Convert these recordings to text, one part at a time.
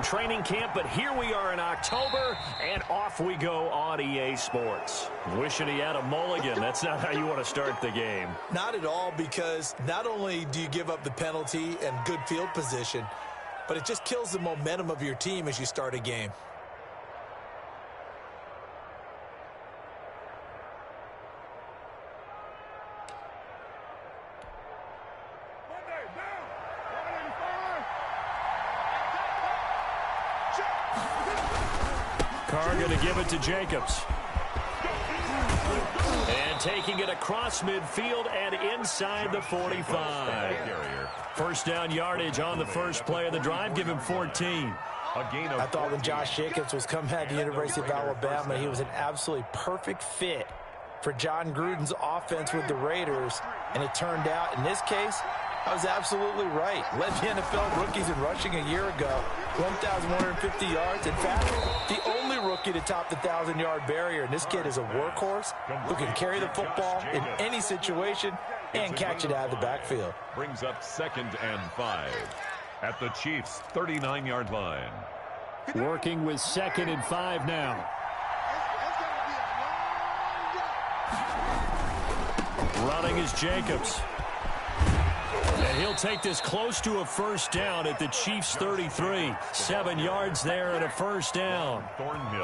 training camp, but here we are in October, and off we go on EA Sports. Wishing he had a mulligan. That's not how you want to start the game. Not at all, because not only do you give up the penalty and good field position, but it just kills the momentum of your team as you start a game. Carr going to give it to Jacobs. And taking it across midfield and inside the 45. First down yardage on the first play of the drive. Give him 14. I thought when Josh Jacobs was coming out of the University of Alabama, he was an absolutely perfect fit for John Gruden's offense with the Raiders. And it turned out, in this case, I was absolutely right. Led the NFL rookies in rushing a year ago, 1,150 yards. In fact, the only rookie to top the 1,000-yard barrier. And this kid is a workhorse who can carry the football in any situation and catch it out of the backfield. Brings up 2nd and 5 at the Chiefs' 39-yard line. Working with 2nd and 5 now. Running is Jacobs. And he'll take this close to a first down at the Chiefs' 33. 7 yards there and a first down.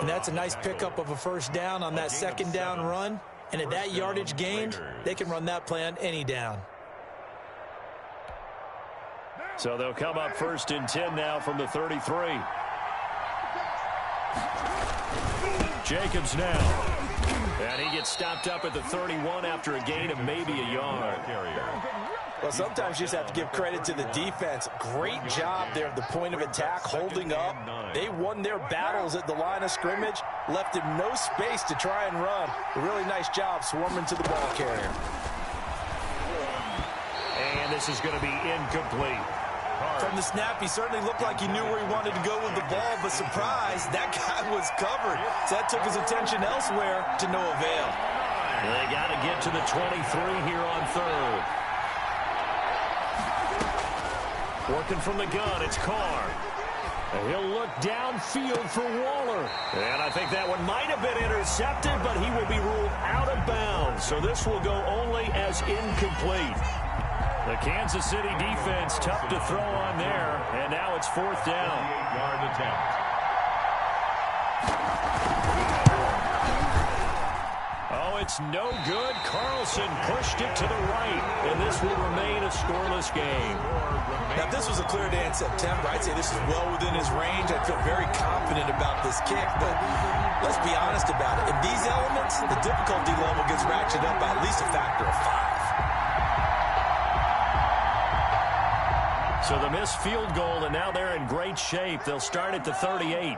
And that's a nice pickup of a first down on that second down run. And at that yardage gained, they can run that play on any down. So they'll come up 1st and 10 now from the 33. Jacobs now. And he gets stopped up at the 31 after a gain of maybe a yard. Well, sometimes you just have to give credit to the defense. Great job there at the point of attack, holding up. They won their battles at the line of scrimmage, left him no space to try and run. A really nice job swarming to the ball carrier. And this is going to be incomplete. From the snap, he certainly looked like he knew where he wanted to go with the ball, but surprise, that guy was covered. So that took his attention elsewhere to no avail. They got to get to the 23 here on 3rd. Working from the gun, it's Carr. He'll look downfield for Waller. And I think that one might have been intercepted, but he will be ruled out of bounds. So this will go only as incomplete. The Kansas City defense tough to throw on there. And now it's 4th down. 8-yard attempt. Oh, it's no good. Carlson pushed it to the right. And this will remain a scoreless game. Now, if this was a clear day in September, I'd say this is well within his range. I'd feel very confident about this kick, but let's be honest about it. In these elements, the difficulty level gets ratcheted up by at least a factor of 5. So the missed field goal, and now they're in great shape. They'll start at the 38.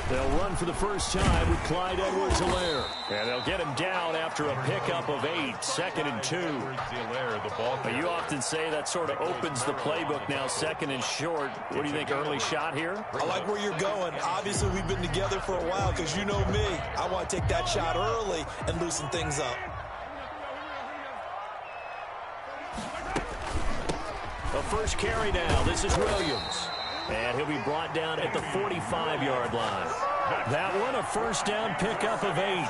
They'll run for the first time with Clyde Edwards-Helaire. And they'll get him down after a pickup of 8, 2nd and 2. But you often say that sort of opens the playbook now, 2nd and short. What do you think, early shot here? I like where you're going. Obviously, we've been together for a while because you know me. I want to take that shot early and loosen things up. The first carry now. This is Williams. And he'll be brought down at the 45-yard line. That one, a first down pickup of 8.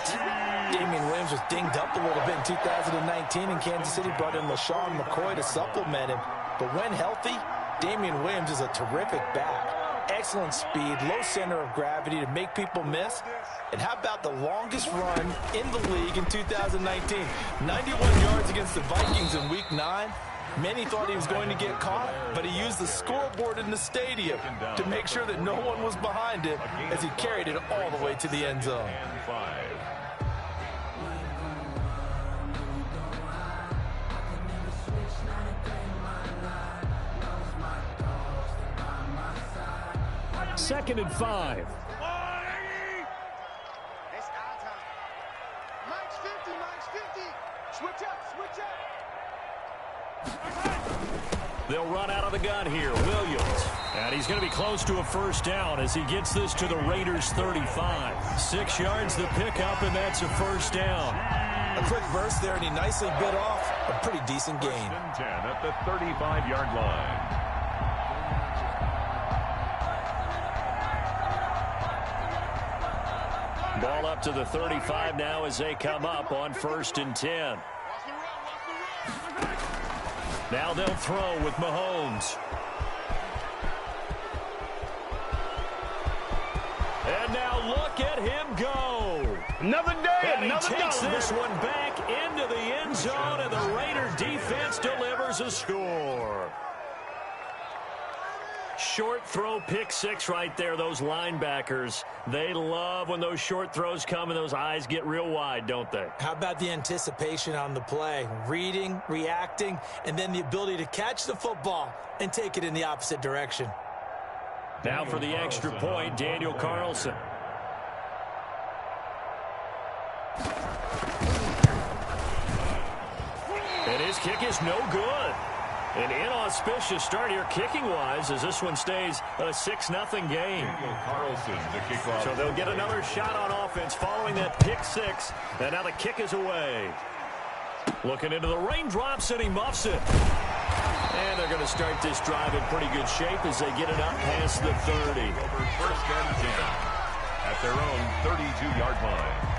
Damian Williams was dinged up a little bit in 2019, and Kansas City brought in LaShawn McCoy to supplement him. But when healthy, Damian Williams is a terrific back. Excellent speed, low center of gravity to make people miss. And how about the longest run in the league in 2019? 91 yards against the Vikings in Week 9. Many thought he was going to get caught, but he used the scoreboard in the stadium to make sure that no one was behind him as he carried it all the way to the end zone. Second and 5. Mike's 50, Mike's 50. Switch up, switch up. They'll run out of the gun here. Williams. And he's going to be close to a first down as he gets this to the Raiders' 35. 6 yards the pickup, and that's a first down. A quick burst there, and he nicely bit off a pretty decent gain. 10 at the 35-yard line. Ball up to the 35 now as they come up on 1st and 10. Now they'll throw with Mahomes. And now look at him go. Another day, and he another takes dog. this one back into the end zone, and the Raider defense delivers a score. Short throw, pick six right there. Those linebackers, they love when those short throws come and those eyes get real wide, don't they? How about the anticipation on the play? Reading, reacting, and then the ability to catch the football and take it in the opposite direction. Now for the extra point, Daniel Carlson. And his kick is no good. An inauspicious start here kicking-wise as this one stays a 6-0 game. Carlson to kick off. So they'll get another shot on offense following that pick six. And now the kick is away. Looking into the raindrops, and he muffs it. And they're going to start this drive in pretty good shape as they get it up past the 30. Over 1st and 10 at their own 32-yard line.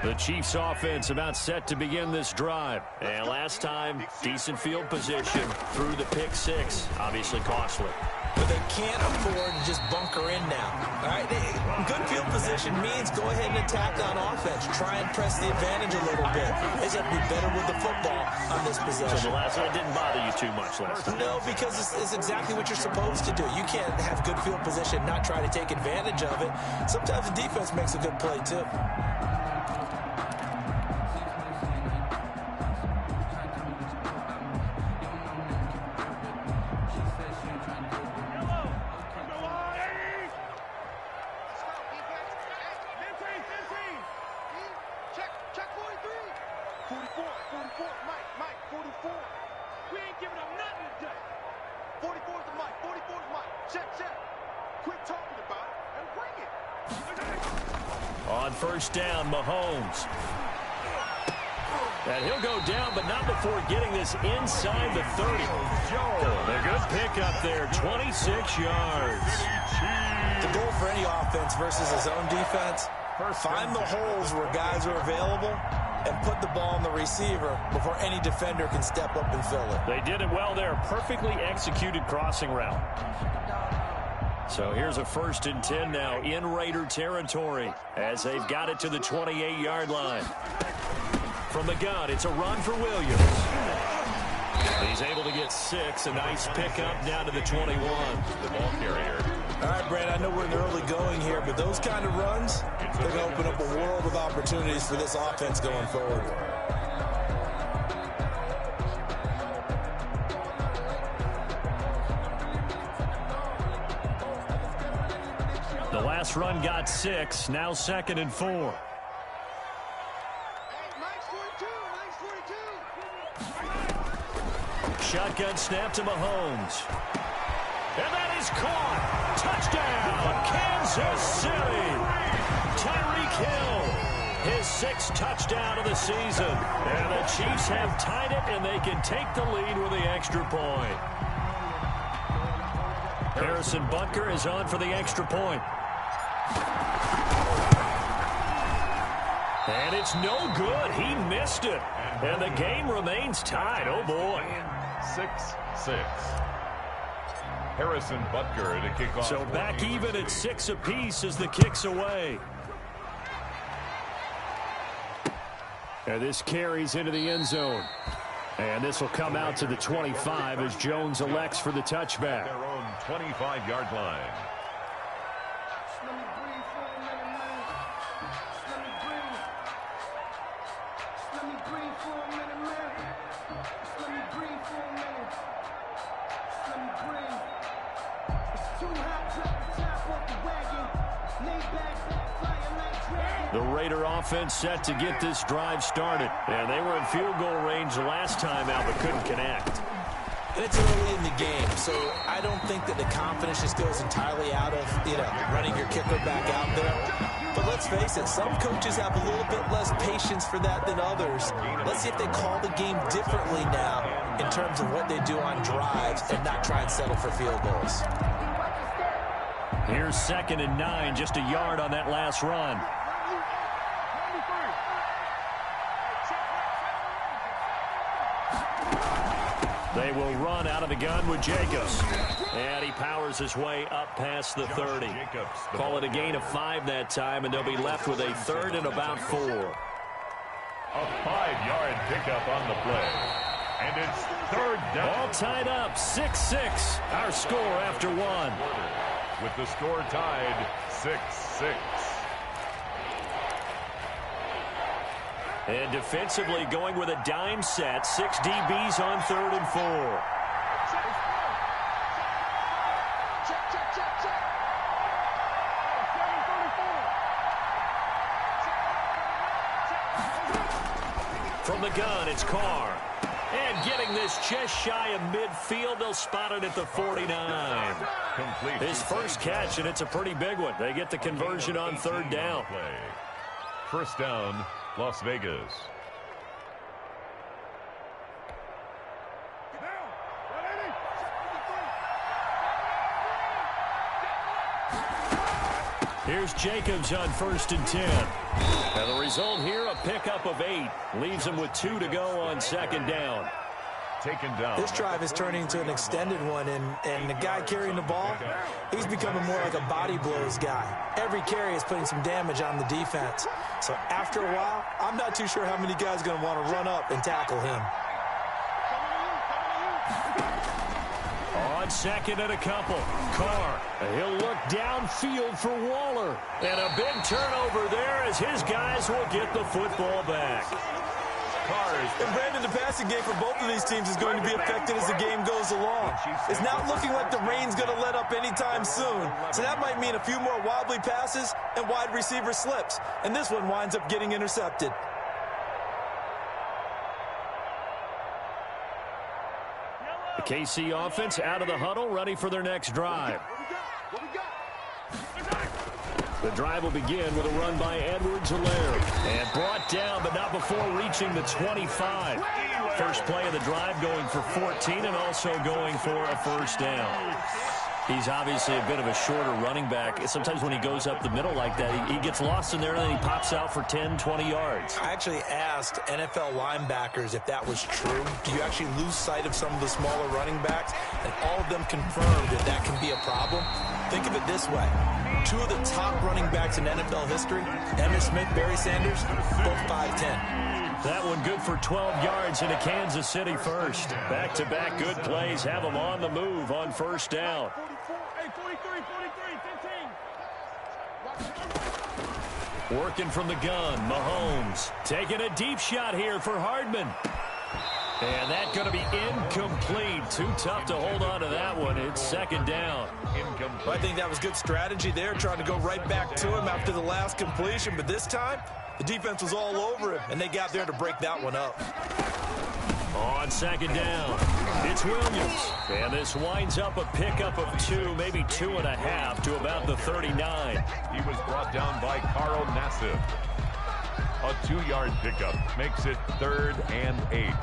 The Chiefs offense about set to begin this drive. And last time, decent field position through the pick six. Obviously costly. But they can't afford to just bunker in now. All right, good field position means go ahead and attack on offense. Try and press the advantage a little bit. They just have to be better with the football on this possession. So the last one didn't bother you too much last time? No, because it's exactly what you're supposed to do. You can't have good field position, not try to take advantage of it. Sometimes the defense makes a good play, too. On 1st down, Mahomes. And he'll go down, but not before getting this inside the 30. A good pickup there, 26 yards. The goal for any offense versus his own defense, find the holes where guys are available and put the ball on the receiver before any defender can step up and fill it. They did it well there. Perfectly executed crossing route. So here's a 1st and 10 now in Raider territory as they've got it to the 28-yard line. From the gun, it's a run for Williams. He's able to get 6. A nice pickup down to the 21. The ball carrier. All right, Brad, I know we're in the early going here, but those kind of runs, they're going to open up a world of opportunities for this offense going forward. The last run got 6. Now 2nd and 4. Shotgun snap to Mahomes. And that is caught. Touchdown, Kansas City. Tyreek Hill, his 6th touchdown of the season. And the Chiefs have tied it, and they can take the lead with the extra point. Harrison Butker is on for the extra point. And it's no good. He missed it. And the game remains tied. Oh, boy. 6-6. Harrison Butker to kick off. So back even at 6 apiece as the kick's away. And this carries into the end zone. And this will come out to the 25 as Jones elects for the touchback. Their own 25-yard line. The Raider offense set to get this drive started. And they were in field goal range the last time out, but couldn't connect. And it's early in the game, so I don't think that the confidence just goes entirely out of, running your kicker back out there. But let's let's face it, some coaches have a little bit less patience for that than others. Let's see if they call the game differently now in terms of what they do on drives and not try and settle for field goals. Here's 2nd and 9, just a yard on that last run. They will run out of the gun with Jacobs. And he powers his way up past the 30. Call it a gain of 5 that time, and they'll be left with a 3rd and about 4. A 5-yard pickup on the play. And it's 3rd down. All tied up, 6-6. Our score after 1. With the score tied, 6-6. And defensively going with a dime set. 6 DBs on 3rd and 4. From the gun, it's Carr. And getting this just shy of midfield, they'll spot it at the 49. Complete. His first catch, and it's a pretty big one. They get the conversion on 3rd down. First down, Las Vegas. Here's Jacobs on 1st and 10. And the result here, a pickup of 8. Leaves him with 2 to go on 2nd down. Taken down. This drive is turning into an extended one, and the guy carrying the ball, he's becoming more like a body blows guy. Every carry is putting some damage on the defense. So after a while, I'm not too sure how many guys are going to want to run up and tackle him. On 2nd and a couple, Carr. He'll look downfield for Waller. And a big turnover there as his guys will get the football back. And Brandon, the passing game for both of these teams is going to be affected as the game goes along. It's not looking like the rain's going to let up anytime soon. So that might mean a few more wobbly passes and wide receiver slips. And this one winds up getting intercepted. The KC offense out of the huddle, ready for their next drive. The drive will begin with a run by Edwards-Helaire. And brought down, but not before reaching the 25. First play of the drive going for 14 and also going for a first down. He's obviously a bit of a shorter running back. Sometimes when he goes up the middle like that, he gets lost in there and then he pops out for 10, 20 yards. I actually asked NFL linebackers if that was true. Do you actually lose sight of some of the smaller running backs? And all of them confirmed that that can be a problem. Think of it this way. 2 of the top running backs in NFL history, Emmitt Smith, Barry Sanders, both 5'10". That one good for 12 yards into Kansas City first. Back-to-back good plays have them on the move on first down. 43, Working from the gun, Mahomes taking a deep shot here for Hardman. And that's going to be incomplete. Too tough to hold on to that one. It's 2nd down. I think that was good strategy there, trying to go right back to him after the last completion. But this time, the defense was all over him, and they got there to break that one up. On 2nd down, it's Williams. And this winds up a pickup of 2, maybe 2.5 to about the 39. He was brought down by Carl Nassib. A 2-yard pickup makes it 3rd and 8.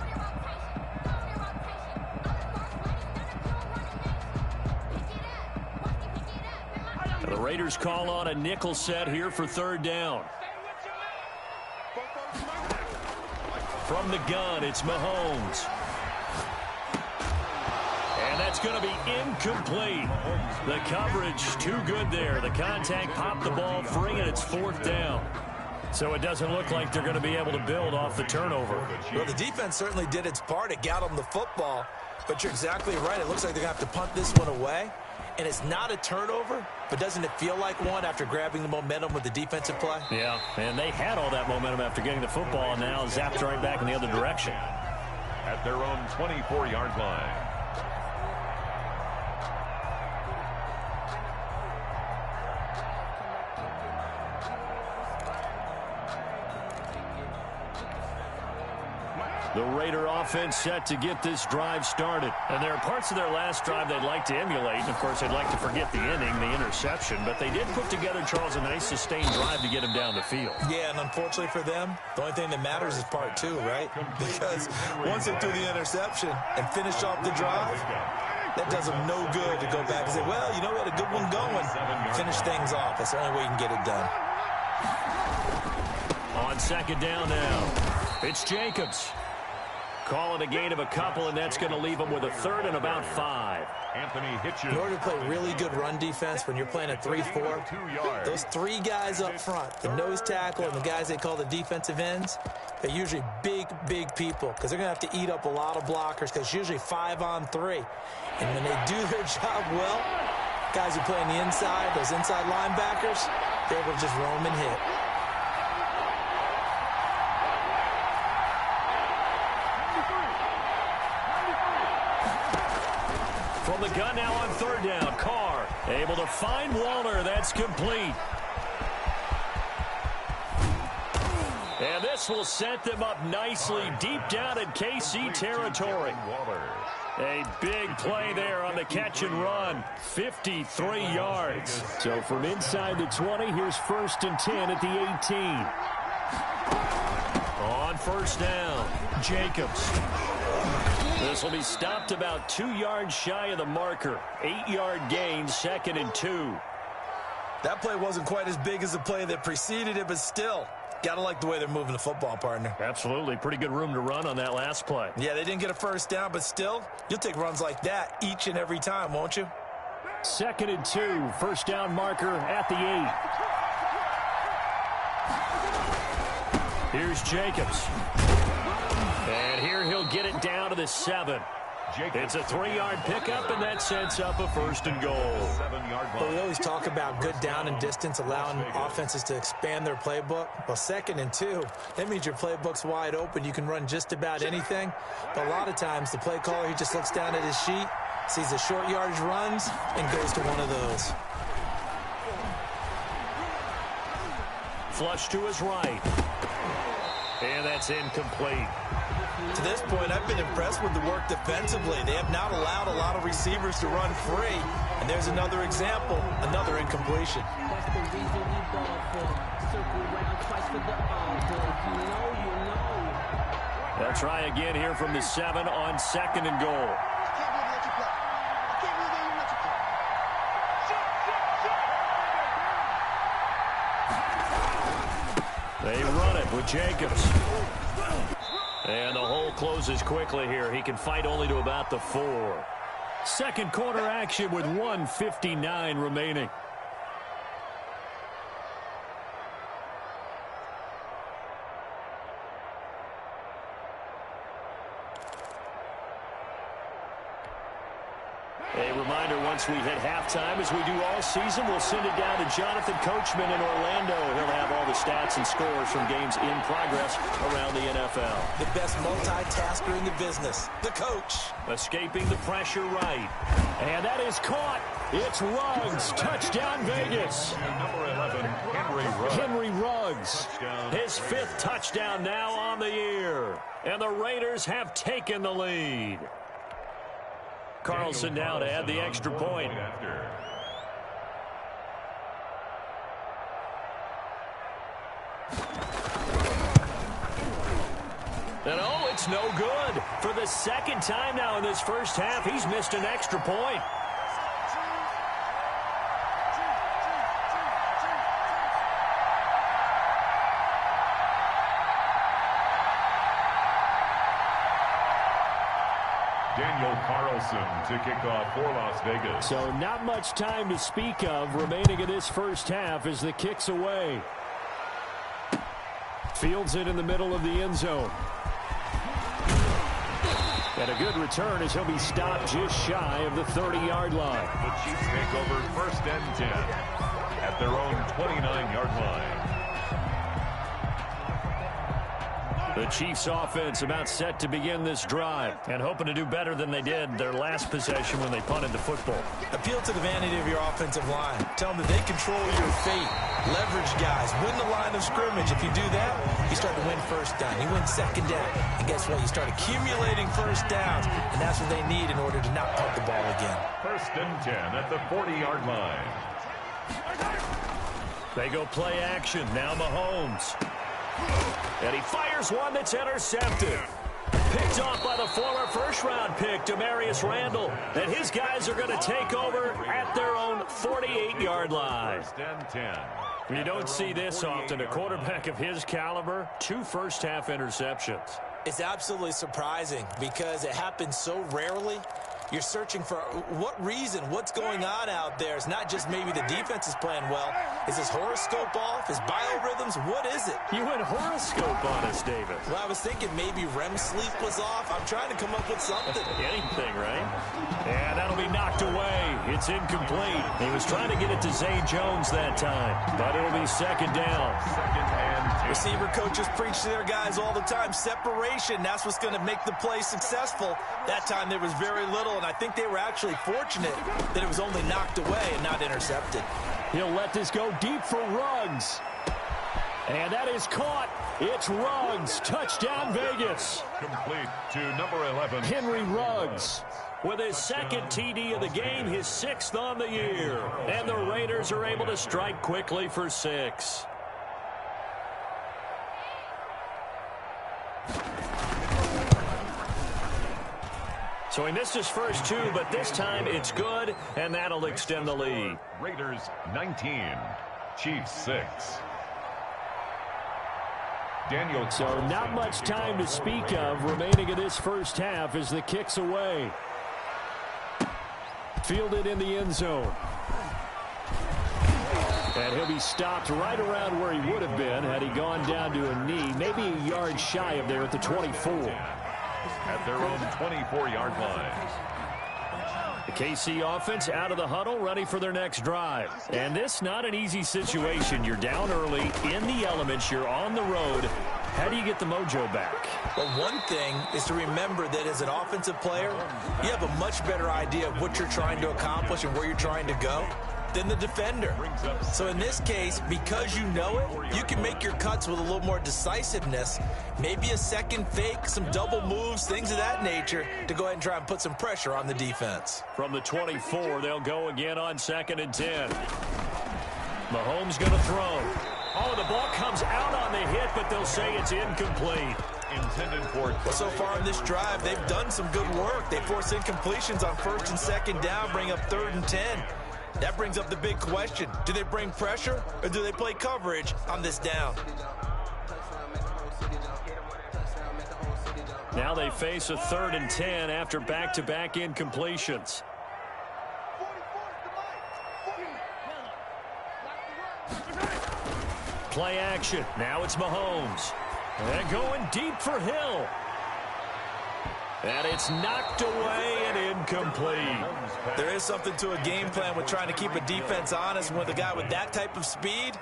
The Raiders call on a nickel set here for 3rd down. From the gun, it's Mahomes. And that's going to be incomplete. The coverage too good there. The contact popped the ball free, and it's 4th down. So it doesn't look like they're going to be able to build off the turnover. Well, the defense certainly did its part. It got them the football. But you're exactly right. It looks like they're going to have to punt this one away. And it's not a turnover, but doesn't it feel like one after grabbing the momentum with the defensive play? Yeah, and they had all that momentum after getting the football, and now zapped right back in the other direction. At their own 24-yard line. The Raider offense set to get this drive started. And there are parts of their last drive they'd like to emulate. And, of course, they'd like to forget the inning, the interception. But they did put together, Charles, a nice sustained drive to get him down the field. Yeah, and unfortunately for them, the only thing that matters is part two, right? Because once they threw the interception and finished off the drive, that does them no good to go back and say, well, you know, we had a good one going. Finish things off. That's the only way you can get it done. On second down now, it's Jacobs. Calling a gain of a couple, and that's going to leave them with a third and about 5. Anthony Hitchens. In order to play really good run defense when you're playing a 3-4, those three guys up front, the nose tackle and the guys they call the defensive ends, they're usually big, big people because they're going to have to eat up a lot of blockers because it's usually 5-on-3. And when they do their job well, guys who play on the inside, those inside linebackers, they're able to just roam and hit. From the gun now on third down, Carr able to find Waller. That's complete. And this will set them up nicely deep down in KC territory. A big play there on the catch and run. 53 yards. So from inside the 20, here's 1st and 10 at the 18. On first down, Jacobs. This will be stopped about 2 yards shy of the marker. 8-yard gain, 2nd and 2. That play wasn't quite as big as the play that preceded it, but still, gotta like the way they're moving the football, partner. Absolutely. Pretty good room to run on that last play. Yeah, they didn't get a first down, but still, you'll take runs like that each and every time, won't you? 2nd and 2. 1st down marker at the 8. Here's Jacobs. And here he'll get it down to the 7. It's a 3-yard pickup, and that sets up a 1st and goal. Well, we always talk about good down and distance, allowing offenses to expand their playbook. Well, 2nd and 2, that means your playbook's wide open. You can run just about anything. But a lot of times, the play caller, he just looks down at his sheet, sees the short yardage runs, and goes to one of those. Flush to his right. And that's incomplete. To this point, I've been impressed with the work defensively. They have not allowed a lot of receivers to run free. And there's another example, another incompletion. They'll try again here from the 7 on 2nd and goal. They run it with Jacobs. And the hole closes quickly here. He can fight only to about the 4. Second quarter action with 1:59 remaining. A reminder, once we hit halftime, as we do all season, we'll send it down to Jonathan Coachman in Orlando. He'll have all the stats and scores from games in progress around the NFL. The best multitasker in the business, the coach. Escaping the pressure right. And that is caught. It's Ruggs. Touchdown, Vegas. Number 11, Henry Ruggs. Henry Ruggs. His 5th touchdown now on the year. And the Raiders have taken the lead. Carlson now to add the extra point. And oh, it's no good. For the 2nd time now in this first half, he's missed an extra point. Daniel Carlson to kick off for Las Vegas. So not much time to speak of remaining in this first half as the kick's away. Fields it in the middle of the end zone. And a good return as he'll be stopped just shy of the 30-yard line. The Chiefs take over 1st and 10 at their own 29-yard line. The Chiefs offense about set to begin this drive and hoping to do better than they did their last possession when they punted the football. Appeal to the vanity of your offensive line. Tell them that they control your fate. Leverage guys. Win the line of scrimmage. If you do that, you start to win first down. You win second down. And guess what? You start accumulating first downs. And that's what they need in order to not punt the ball again. First and 10 at the 40-yard line. They go play action. Now Mahomes. And he fires one that's intercepted. Picked off by the former first-round pick, Demarius Randall. And his guys are going to take over at their own 48-yard line. First and 10. You don't see this often. A quarterback of his caliber, 2 first-half interceptions. It's absolutely surprising because it happens so rarely. You're searching for what reason, what's going on out there. It's not just maybe the defense is playing well. Is his horoscope off? His biorhythms? What is it? You went horoscope on us, David. Well, I was thinking maybe REM sleep was off. I'm trying to come up with something. Anything, right? And that'll be knocked away. It's incomplete. He was trying to get it to Zay Jones that time, but it'll be second down. Second and 10. Receiver coaches preach to their guys all the time. Separation, that's what's going to make the play successful. That time there was very little, and I think they were actually fortunate that it was only knocked away and not intercepted. He'll let this go deep for Ruggs. And that is caught. It's Ruggs. Touchdown, Vegas. Complete to number 11. Henry Ruggs with his second TD of the game, his 6th on the year. And the Raiders are able to strike quickly for 6. So he missed his first 2, but this time it's good, and that'll extend the lead. Raiders 19, Chiefs 6. Daniel. So not much time to speak of remaining in this first half as the kick's away. Fielded in the end zone. And he'll be stopped right around where he would have been had he gone down to a knee, maybe a yard shy of there at the 24. At their own 24-yard line. The KC offense out of the huddle, ready for their next drive. And this not an easy situation. You're down early, in the elements, you're on the road. How do you get the mojo back? Well, one thing is to remember that as an offensive player, you have a much better idea of what you're trying to accomplish and where you're trying to go than the defender. So in this case, because you know it, you can make your cuts with a little more decisiveness, maybe a second fake, some double moves, things of that nature, to go ahead and try and put some pressure on the defense. From the 24, they'll go again on 2nd and 10. Mahomes going to throw. Oh, the ball comes out on the hit, but they'll say it's incomplete. Intended for. Well, so far in this drive, they've done some good work. They force incompletions on 1st and 2nd down, bring up 3rd and 10. That brings up the big question. Do they bring pressure or do they play coverage on this down? Now they face a 3rd and 10 after back-to-back incompletions. Play action. Now it's Mahomes. And going deep for Hill. And it's knocked away and incomplete. There is something to a game plan with trying to keep a defense honest. With a guy with that type of speed,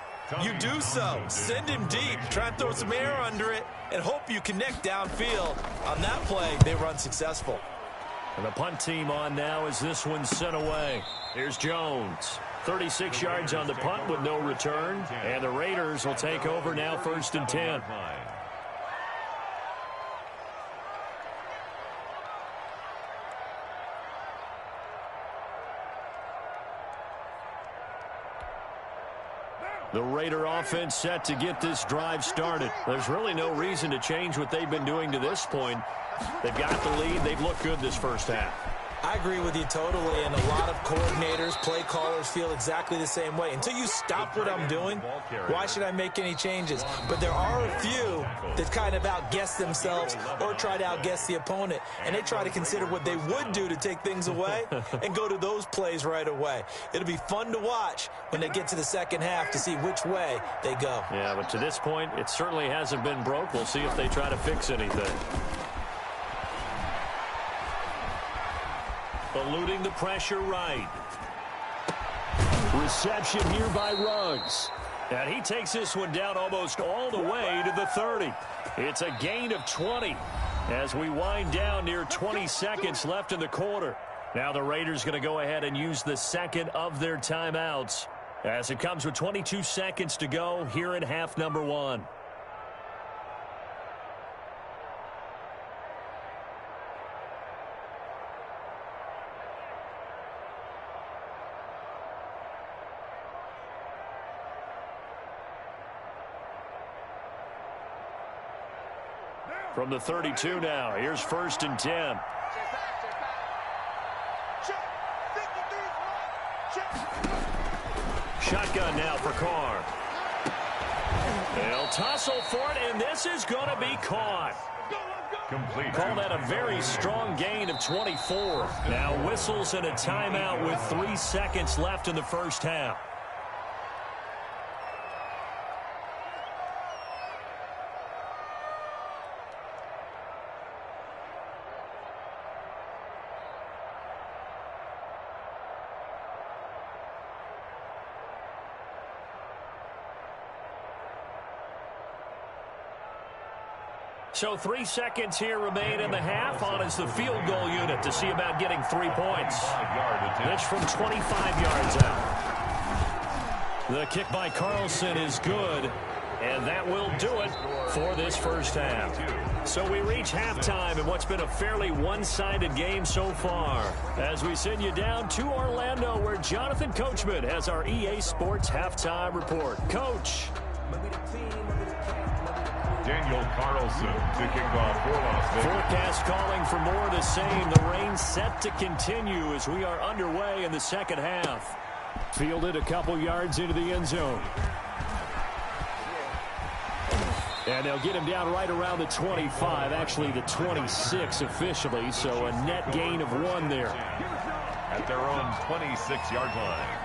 you do so. Send him deep. Try and throw some air under it and hope you connect downfield. On that play, they were unsuccessful. And the punt team on now as this one's sent away. Here's Jones. 36 yards on the punt with no return. And the Raiders will take over now 1st and 10. The Raider offense set to get this drive started. There's really no reason to change what they've been doing to this point. They've got the lead. They've looked good this first half. I agree with you totally, and a lot of coordinators, play callers feel exactly the same way. Until you stop what I'm doing, why should I make any changes? But there are a few that kind of outguess themselves or try to outguess the opponent, and they try to consider what they would do to take things away and go to those plays right away. It'll be fun to watch when they get to the second half to see which way they go. Yeah, but to this point, it certainly hasn't been broke. We'll see if they try to fix anything. Eluding the pressure right. Reception here by Ruggs. And he takes this one down almost all the way to the 30. It's a gain of 20 as we wind down near 20 seconds left in the quarter. Now the Raiders going to go ahead and use the second of their timeouts as it comes with 22 seconds to go here in half number 1. From the 32 now, here's 1st and 10. Shotgun now for Carr. They'll tussle for it, and this is going to be caught. Complete. Call that a very strong gain of 24. Now whistles and a timeout with 3 seconds left in the first half. So 3 seconds here remain in the half. On is the field goal unit to see about getting 3 points. This from 25 yards out. The kick by Carlson is good, and that will do it for this first half. So we reach halftime in what's been a fairly one-sided game so far, as we send you down to Orlando, where Jonathan Coachman has our EA Sports halftime report. Coach. Daniel Carlson to kick off for Las Vegas. Forecast calling for more of the same. The rain set to continue as we are underway in the second half. Fielded a couple yards into the end zone. And they'll get him down right around the 25, actually the 26 officially, so a net gain of 1 there. At their own 26-yard line.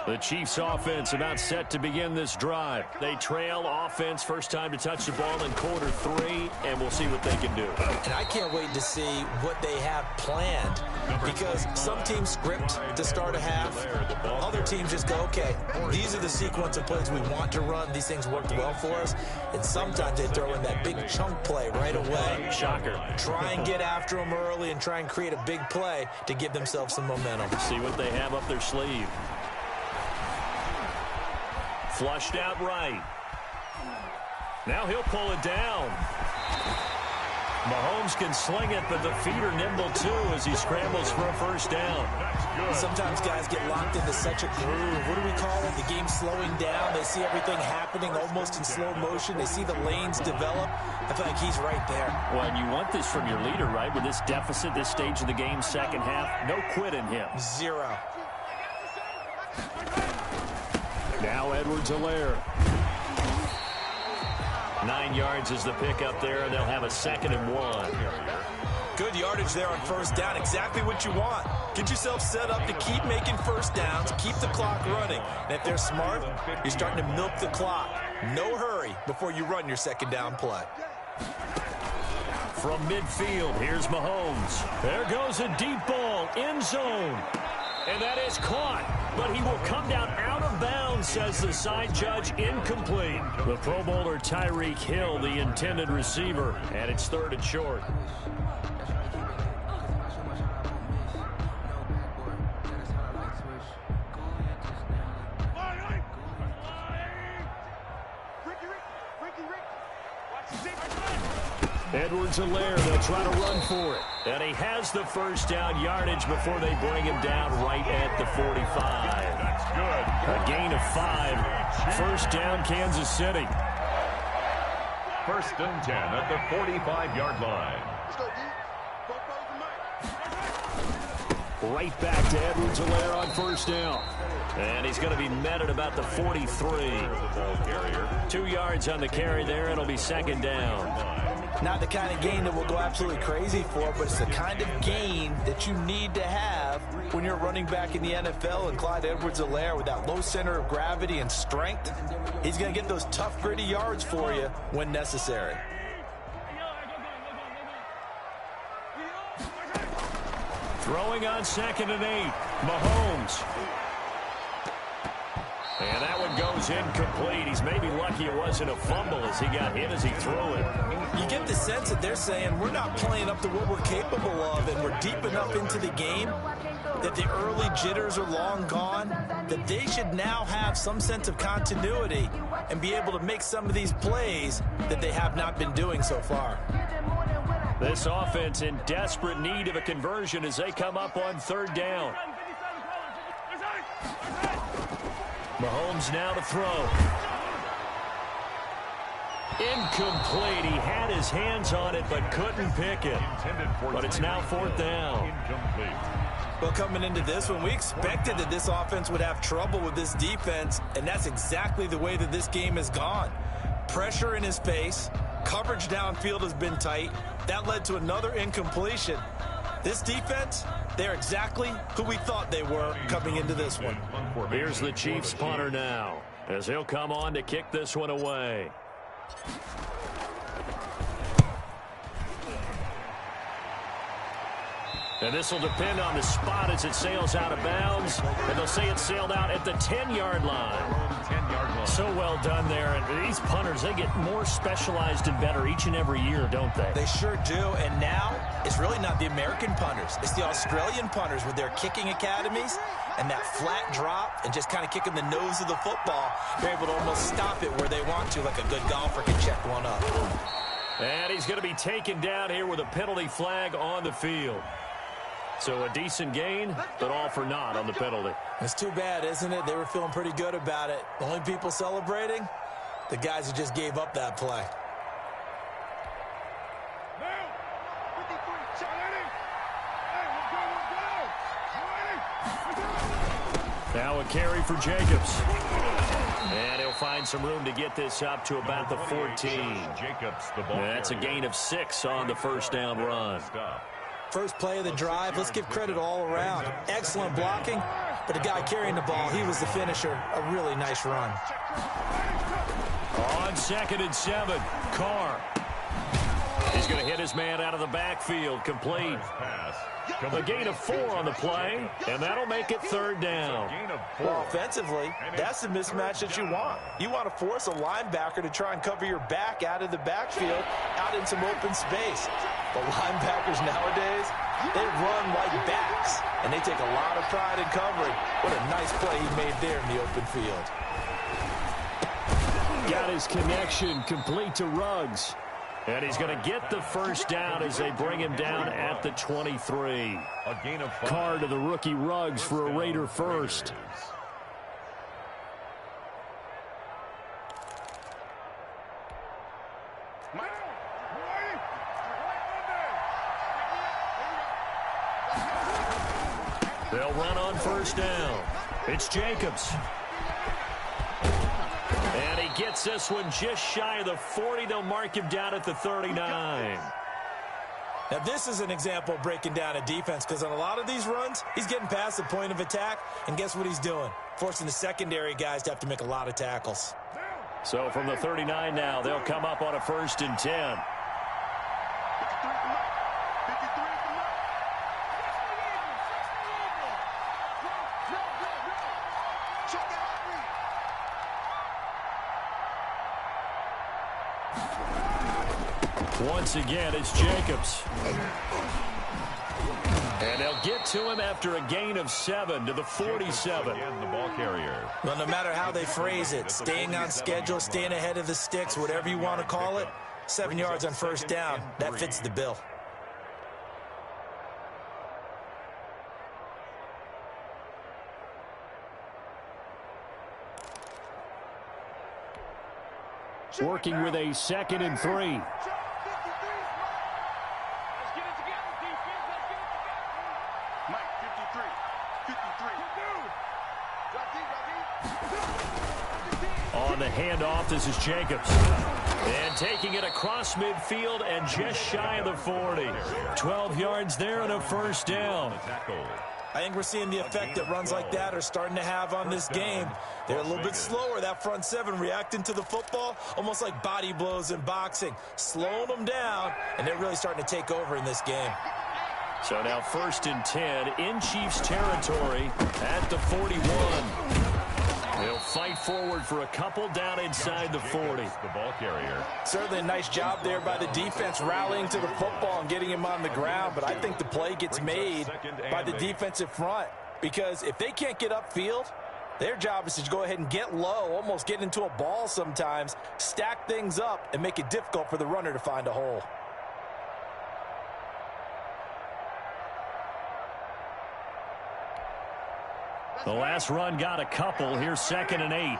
The Chiefs offense about set to begin this drive. They trail offense, first time to touch the ball in quarter 3, and we'll see what they can do. And I can't wait to see what they have planned, because some teams script to start a half. Other teams just go, okay, these are the sequence of plays we want to run. These things worked well for us. And sometimes they throw in that big chunk play right away. Shocker. Try and get after them early and try and create a big play to give themselves some momentum. See what they have up their sleeve. Flushed out right. Now he'll pull it down. Mahomes can sling it, but the feet are nimble too as he scrambles for a first down. Sometimes guys get locked into such a groove. What do we call it? The game slowing down. They see everything happening almost in slow motion. They see the lanes develop. I feel like he's right there. Well, and you want this from your leader, right? With this deficit, this stage of the game, second half, no quit in him. 0. Now Edwards-Helaire. 9 yards is the pickup there, and they'll have a 2nd and 1. Good yardage there on first down. Exactly what you want. Get yourself set up to keep making first downs, keep the clock running. And if they're smart, you're starting to milk the clock. No hurry before you run your second down play. From midfield, here's Mahomes. There goes a deep ball, end zone. And that is caught, but he will come down out of bounds, says the side judge, incomplete. The Pro Bowler Tyreek Hill, the intended receiver, and it's 3rd and short. Edwards-Helaire, they'll try to run for it. And he has the first down yardage before they bring him down right at the 45. That's good. A gain of 5. First down, Kansas City. 1st and 10 at the 45-yard line. Right back to Edwards-Helaire on first down. And he's going to be met at about the 43. 2 yards on the carry there. It'll be 2nd down. Not the kind of gain that we'll go absolutely crazy for, but it's the kind of gain that you need to have when you're running back in the NFL, and Clyde Edwards-Helaire with that low center of gravity and strength, he's going to get those tough, gritty yards for you when necessary. Throwing on 2nd and 8. Mahomes. And that one goes incomplete. He's maybe lucky it wasn't a fumble as he got hit as he threw it. You get the sense that they're saying we're not playing up to what we're capable of, and we're deep enough into the game that the early jitters are long gone, that they should now have some sense of continuity and be able to make some of these plays that they have not been doing so far. This offense in desperate need of a conversion as they come up on 3rd down. Mahomes now to throw. Incomplete. He had his hands on it but couldn't pick it. But it's now 4th down. Well, coming into this one, we expected that this offense would have trouble with this defense, and that's exactly the way that this game has gone. Pressure in his face. Coverage downfield has been tight. That led to another incompletion. This defense, they're exactly who we thought they were coming into this one. Here's the Chiefs punter now as he'll come on to kick this one away. And this will depend on the spot as it sails out of bounds. And they'll say it sailed out at the 10-yard line. So well done there. And these punters, they get more specialized and better each and every year, don't they? They sure do. And now it's really not the American punters. It's the Australian punters with their kicking academies and that flat drop and just kind of kicking the nose of the football. They're able to almost stop it where they want to, like a good golfer can check one up. And he's going to be taken down here with a penalty flag on the field. So a decent gain, but all for naught on the penalty. It's too bad, isn't it? They were feeling pretty good about it. The only people celebrating, the guys who just gave up that play. Now a carry for Jacobs. And he'll find some room to get this up to about the 14. That's a gain of 6 on the 1st down run. First play of the drive, let's give credit all around. Excellent blocking, but the guy carrying the ball, he was the finisher. A really nice run. On 2nd and 7, Carr. He's going to hit his man out of the backfield, complete. A gain of 4 on the play, and that'll make it 3rd down. Well, offensively, that's the mismatch that you want. You want to force a linebacker to try and cover your back out of the backfield, out in some open space. The linebackers nowadays, they run like backs, and they take a lot of pride in covering. What a nice play he made there in the open field. Got his connection complete to Ruggs. And he's going to get the 1st down as they bring him down at the 23. A gain of 5. Carr to the rookie Ruggs for a Raider first. They'll run on 1st down. It's Jacobs. And he gets this one just shy of the 40. They'll mark him down at the 39. Now, this is an example of breaking down a defense, because on a lot of these runs, he's getting past the point of attack, and guess what he's doing? Forcing the secondary guys to have to make a lot of tackles. So from the 39 now, they'll come up on a 1st and 10. Once again, it's Jacobs. And they'll get to him after a gain of 7 to the 47. The ball carrier. Well, no matter how they phrase it, staying on schedule, staying ahead of the sticks, whatever you want to call it, 7 yards on 1st down, that fits the bill. Working with a 2nd and 3. On the handoff, this is Jacobs. And taking it across midfield and just shy of the 40. 12 yards there and a 1st down. I think we're seeing the effect that runs like that are starting to have on this game. They're a little bit slower, that front seven, reacting to the football, almost like body blows in boxing, slowing them down, and they're really starting to take over in this game. So now 1st and 10 in Chiefs territory at the 41. They'll fight forward for a couple down inside the 40. The ball carrier. Certainly a nice job there by the defense rallying to the football and getting him on the ground, but I think the play gets made by the defensive front because if they can't get upfield, their job is to go ahead and get low, almost get into a ball sometimes, stack things up, and make it difficult for the runner to find a hole. The last run got a couple. Here's 2nd and 8.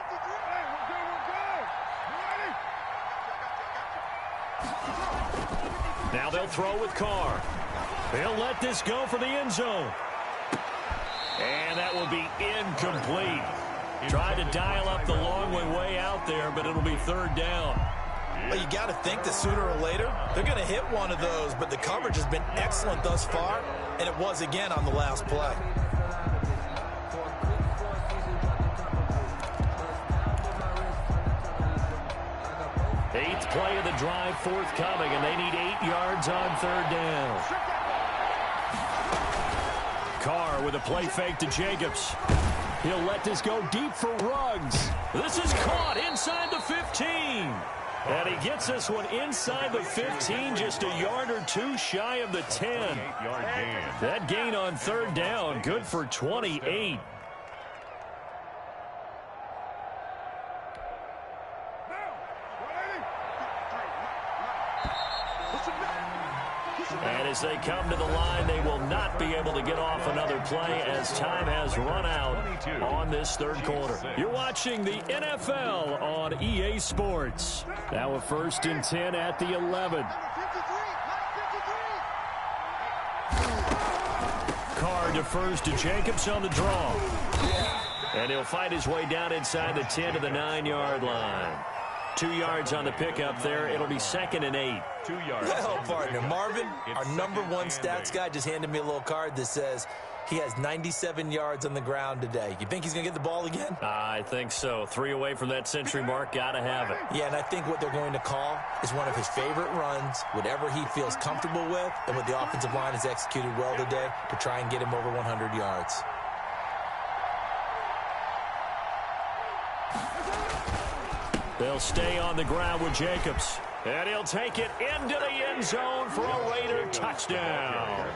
Now they'll throw with Carr. They'll let this go for the end zone. And that will be incomplete. Tried to dial up the long way out there, but it'll be 3rd down. Well, you got to think that sooner or later they're going to hit one of those, but the coverage has been excellent thus far, and it was again on the last play. 8th play of the drive forthcoming, and they need 8 yards on 3rd down. Carr with a play fake to Jacobs. He'll let this go deep for Ruggs. This is caught inside the 15. And he gets this one inside the 15, just a yard or two shy of the 10. 8-yard gain. That gain on 3rd down, good for 28. And as they come to the line, they will not be able to get off another play as time has run out on this 3rd quarter. You're watching the NFL on EA Sports. Now a 1st and 10 at the 11. Carr defers to Jacobs on the draw. And he'll fight his way down inside the 10 to the 9-yard line. 2 yards on the pickup there. It'll be 2nd and 8. 2 yards. Well, partner, Marvin, our #1 stats guy, just handed me a little card that says he has 97 yards on the ground today. You think he's going to get the ball again? I think so. 3 away from that century mark. Got to have it. Yeah, and I think what they're going to call is one of his favorite runs, whatever he feels comfortable with, and what the offensive line has executed well today to try and get him over 100 yards. They'll stay on the ground with Jacobs. And he'll take it into the end zone for a Raider touchdown.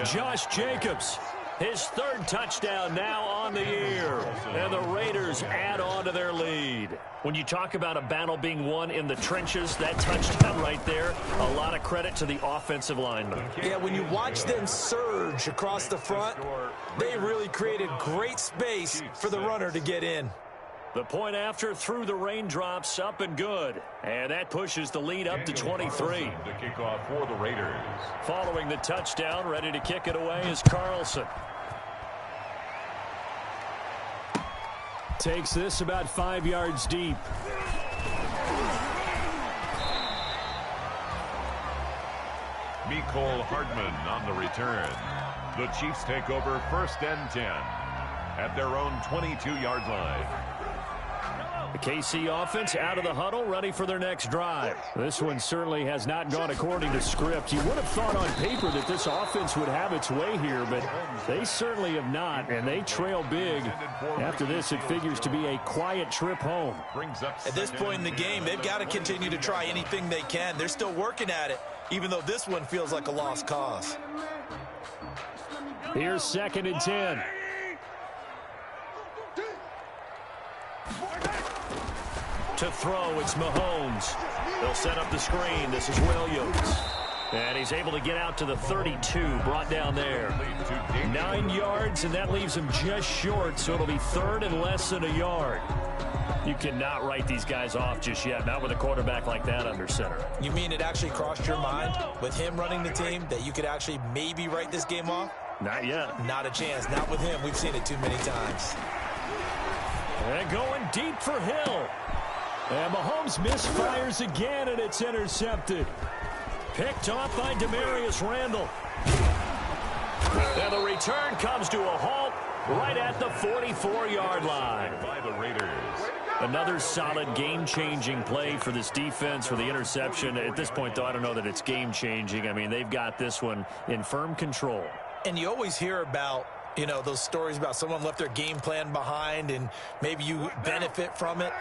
Josh Jacobs, his 3rd touchdown now on the year. And the Raiders add on to their lead. When you talk about a battle being won in the trenches, that touchdown right there, a lot of credit to the offensive linemen. Yeah, when you watch them surge across the front, they really created great space for the runner to get in. The point after through the raindrops, up and good. And that pushes the lead up to 23. To kick off for the Raiders. Following the touchdown, ready to kick it away is Carlson. Takes this about 5 yards deep. Mecole Hardman on the return. The Chiefs take over 1st and 10 at their own 22-yard line. The KC offense out of the huddle, ready for their next drive. This one certainly has not gone according to script. You would have thought on paper that this offense would have its way here, but they certainly have not, and they trail big. After this, it figures to be a quiet trip home. At this point in the game, they've got to continue to try anything they can. They're still working at it, even though this one feels like a lost cause. Here's 2nd and 10. To throw, it's Mahomes. They'll set up the screen. This is Williams. And he's able to get out to the 32, brought down there. 9 yards, and that leaves him just short, so it'll be 3rd and less than a yard. You cannot write these guys off just yet, not with a quarterback like that under center. You mean it actually crossed your mind with him running the team that you could actually maybe write this game off? Not yet. Not a chance. Not with him. We've seen it too many times. And going deep for Hill. And Mahomes misfires again, and it's intercepted. Picked off by Demarius Randall. And the return comes to a halt right at the 44-yard line. By the Raiders. Another solid game-changing play for this defense for the interception. At this point, though, I don't know that it's game-changing. I mean, they've got this one in firm control. And you always hear about, you know, those stories about someone left their game plan behind and maybe you benefit from it.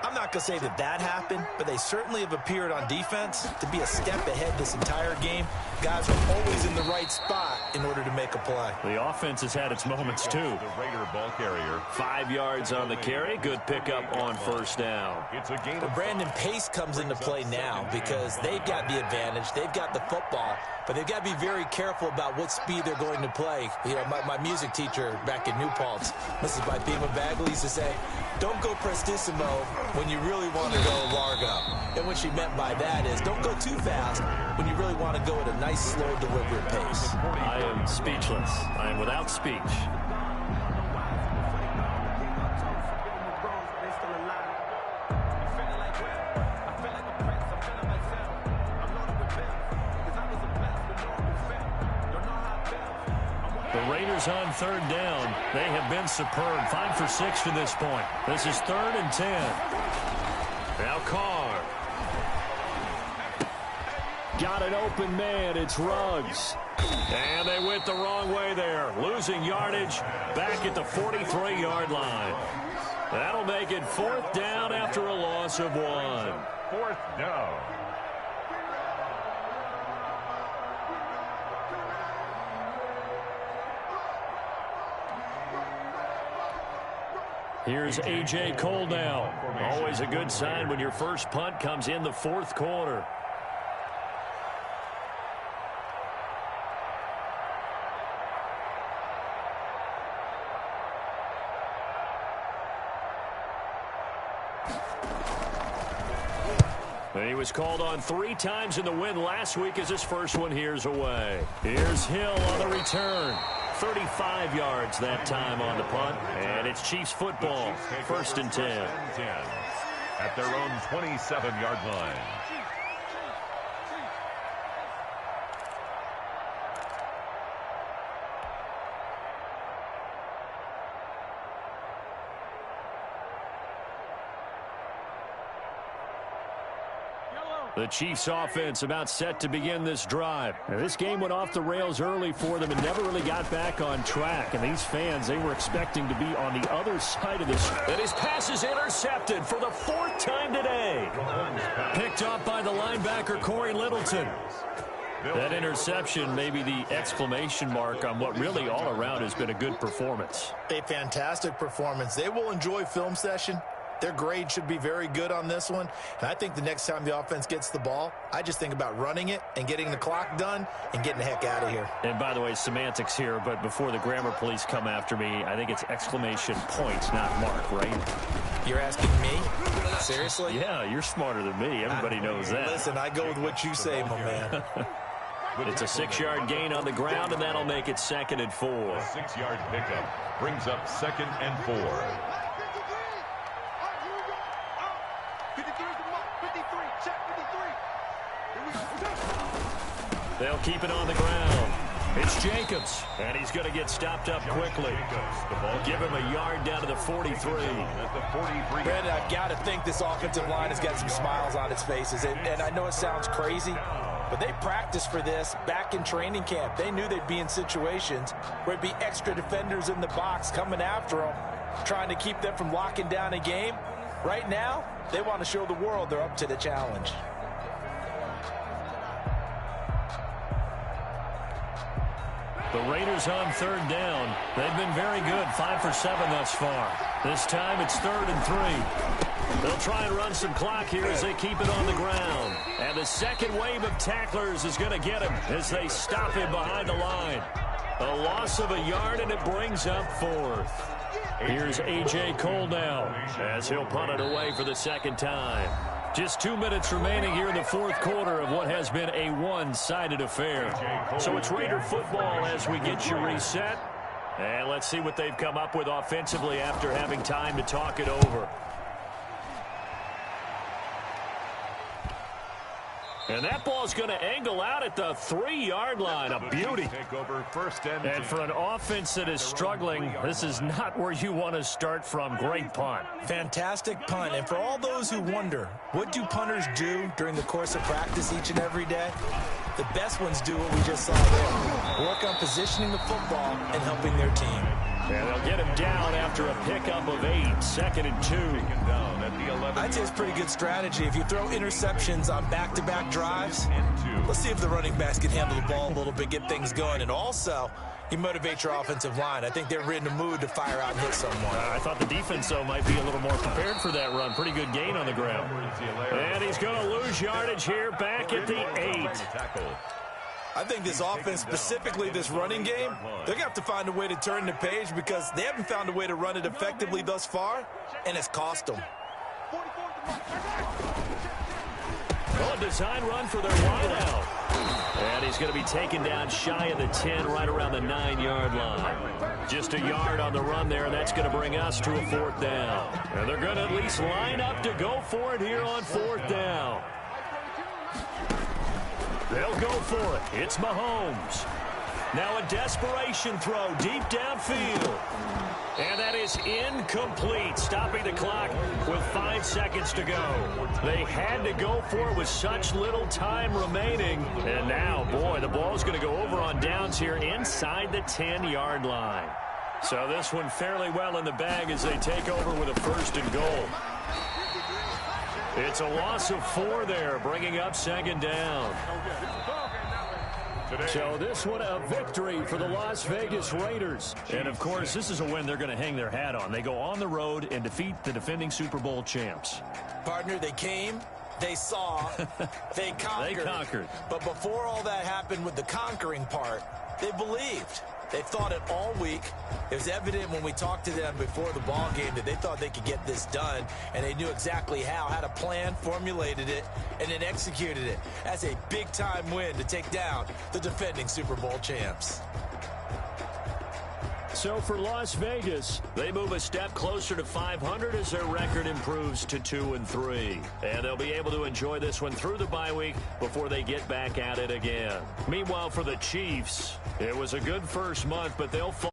I'm not going to say that that happened, but they certainly have appeared on defense to be a step ahead this entire game. Guys are always in the right spot in order to make a play. The offense has had its moments, too. The Raider ball carrier. 5 yards on the carry. Good pickup on first down. It's a gain But of Brandon, pace comes into play now because they've got the advantage. They've got the football, but they've got to be very careful about what speed they're going to play. You know, my music teacher back in New Paltz, Mrs. Bipema Bagley, used to say, don't go prestissimo when you really want to go largo. And what she meant by that is don't go too fast when you really want to go at a nice, slow, deliberate pace. I am speechless. I am without speech. The Raiders on third down. They have been superb. 5 for 6 to this point. This is 3rd and 10. Now Carr. Got an open man. It's Ruggs. And they went the wrong way there. Losing yardage back at the 43-yard line. That'll make it 4th down after a loss of 1. 4th down. Here's A.J. Cole now. Always a good sign when your first punt comes in the 4th quarter. And he was called on 3 times in the win last week as his first one here's away. Here's Hill on the return. 35 yards that time on the punt. And it's Chiefs football. 1st and 10. At their own 27-yard line. The Chiefs offense about set to begin this drive. Now, this game went off the rails early for them and never really got back on track. And these fans, they were expecting to be on the other side of this. And his pass is intercepted for the 4th time today. Picked up by the linebacker, Corey Littleton. That interception may be the exclamation mark on what really all around has been a good performance. A fantastic performance. They will enjoy film session. Their grade should be very good on this one. And I think the next time the offense gets the ball, I just think about running it and getting the clock done and getting the heck out of here. And by the way, semantics here, but before the grammar police come after me, I think it's exclamation point, not mark, right? You're asking me? Seriously? Yeah, you're smarter than me. Everybody knows that. Listen, I go with what you say, my man. It's a 6-yard gain on the ground, and that'll make it 2nd and 4. A 6-yard pickup brings up 2nd and 4. 53, check 53. They'll keep it on the ground. It's Jacobs, and he's going to get stopped up quickly. Give him a yard down to the 43. Brandon, I've got to think this offensive line has got some smiles on its faces. And I know it sounds crazy, but they practiced for this back in training camp. They knew they'd be in situations where it'd be extra defenders in the box coming after them, trying to keep them from locking down a game. Right now, they want to show the world they're up to the challenge. The Raiders on 3rd down. They've been very good, 5 for 7 thus far. This time it's 3rd and 3. They'll try and run some clock here as they keep it on the ground. And the second wave of tacklers is going to get him as they stop him behind the line. A loss of a yard, and it brings up 4th. Here's A.J. Cole now as he'll punt it away for the 2nd time. Just 2 minutes remaining here in the 4th quarter of what has been a one-sided affair. So it's Raider football as we get you reset. And let's see what they've come up with offensively after having time to talk it over. And that ball's going to angle out at the 3-yard line. A beauty. Take over first and for an offense that is struggling, this is not where you want to start from. Great punt. Fantastic punt. And for all those who wonder, what do punters do during the course of practice each and every day? The best ones do what we just saw there. Work on positioning the football and helping their team. And they'll get him down after a pickup of 8, 2nd and 2. down at the 11. I'd say it's pretty good strategy. If you throw interceptions on back-to-back drives, let's see if the running backs can handle the ball a little bit, get things going. And also, you motivate your offensive line. I think they're in the mood to fire out and hit someone. I thought the defense, though, might be a little more prepared for that run. Pretty good gain on the ground. And he's going to lose yardage here back at the 8. I think this offense, specifically this running game, they're going to have to find a way to turn the page because they haven't found a way to run it effectively thus far, and it's cost them. Well, a design run for their wideout. And he's going to be taken down shy of the 10, right around the 9-yard line. Just a yard on the run there, and that's going to bring us to a 4th down. And they're going to at least line up to go for it here on 4th down. They'll go for it. It's Mahomes. Now a desperation throw deep downfield. And that is incomplete, stopping the clock with 5 seconds to go. They had to go for it with such little time remaining. And now, boy, the ball's going to go over on downs here inside the 10-yard line. So this one fairly well in the bag as they take over with a 1st and goal. It's a loss of 4 there, bringing up 2nd down. So this one a victory for the Las Vegas Raiders. And, of course, this is a win they're going to hang their hat on. They go on the road and defeat the defending Super Bowl champs. Partner, they came, they saw, they conquered. They conquered. But before all that happened with the conquering part, they believed. They thought it all week. It was evident when we talked to them before the ball game that they thought they could get this done, and they knew exactly how, had a plan, formulated it, and then executed it. That's a big-time win to take down the defending Super Bowl champs. So for Las Vegas, they move a step closer to 500 as their record improves to 2-3. And they'll be able to enjoy this one through the bye week before they get back at it again. Meanwhile, for the Chiefs, it was a good first month, but they'll fall.